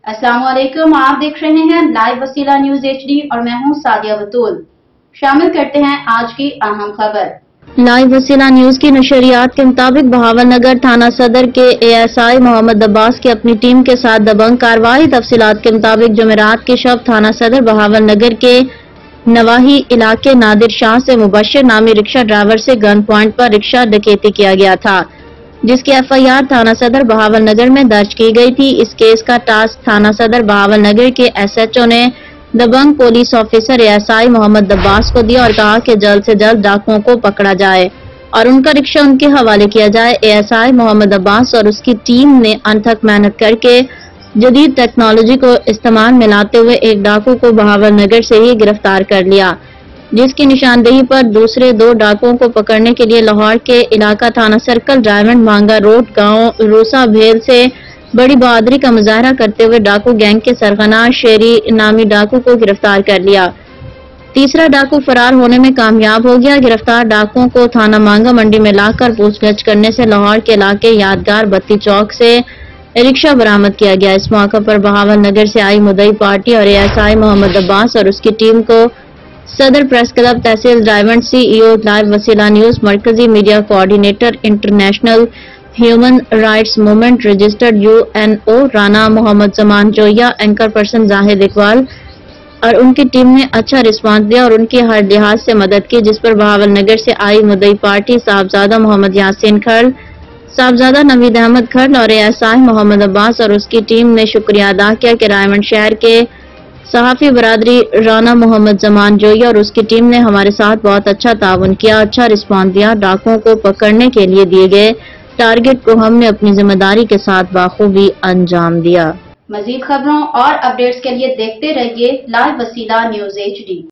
السلام علیکم، آپ دیکھ رہے ہیں لائیو وسیلہ نیوز HD اور میں ہوں سعدیہ بطول۔ شامل کرتے ہیں آج کی اہم خبر۔ لائیو وسیلہ نیوز کی نشریات کے مطابق بہاول نگر تھانہ صدر کے ASI محمد عباس کی اپنی ٹیم کے ساتھ دبنگ کارروائی۔ تفصیلات کے مطابق جمعرات کی شب تھانہ صدر بہاول نگر کے نواحی علاقے نادر شاہ سے مبشر نامی رکشہ ڈرائیور سے گن پوائنٹ پر رکشہ ڈکیتی کیا گیا تھا، جس کی FIR تھانہ صدر بہاول نگر میں درج کی گئی تھی۔ اس کیس کا ٹاسک تھانہ صدر بہاول نگر کے SHO نے دبنگ پولیس آفیسر ASI محمد عباس کو دیا اور کہا کہ جلد سے جلد ڈاکوؤں کو پکڑا جائے اور ان کا رکشہ ان کے حوالے کیا جائے۔ ASI محمد عباس اور اس کی ٹیم نے انتھک محنت کر کے جدید ٹیکنالوجی کو استعمال میں لاتے ہوئے ایک ڈاکو کو بہاول نگر سے ہی گرفتار کر لیا، جس کی نشاندہی پر دوسرے 2 ڈاکوؤں کو پکڑنے کے لیے لاہور کے علاقہ تھانہ سرکل ڈائمنڈ مانگا روڈ گاؤں روسا بھیل سے بڑی بہادری کا مظاہرہ کرتے ہوئے ڈاکو گینگ کے سرغنہ شیری نامی ڈاکو کو گرفتار کر لیا۔ تیسرا ڈاکو فرار ہونے میں کامیاب ہو گیا۔ گرفتار ڈاکوؤں کو تھانہ مانگا منڈی میں لا کر پوچھ گچھ کرنے سے لاہور کے علاقے یادگار بتی چوک سے رکشہ برآمد کیا گیا۔ اس موقع پر بہاول نگر سے آئی مدعی پارٹی اور ASI محمد عباس اور اس کی ٹیم کو صدر پریس کلب تحصیل diamond CEO live Waseela news مرکزی media coordinator international human rights movement registered UNO Rana Muhammad Zaman Joya, anchor person Zahid Iqbal اور ان کی ٹیم نے اچھا رسپانس دیا اور ان کی ہر لحاظ سے مدد کی، جس پر بہاول نگر سے آئی مدعی پارٹی صاحبزادہ محمد یاسین کھرل، صاحبزادہ نوید احمد کھرل اور ASI محمد عباس اور اس کی ٹیم نے شکریہ ادا کیا کہ رائمنڈ شہر کے صحافی برادری رانا محمد زمان جوئی اور اس کی ٹیم نے ہمارے ساتھ بہت اچھا تعاون کیا، اچھا رسپانس دیا۔ ڈاکوؤں کو پکڑنے کے لیے دیے گئے ٹارگٹ کو ہم نے اپنی ذمہ داری کے ساتھ بخوبی انجام دیا۔ مزید خبروں اور اپڈیٹس کے لیے دیکھتے رہیے لائیو وسیلہ نیوز HD۔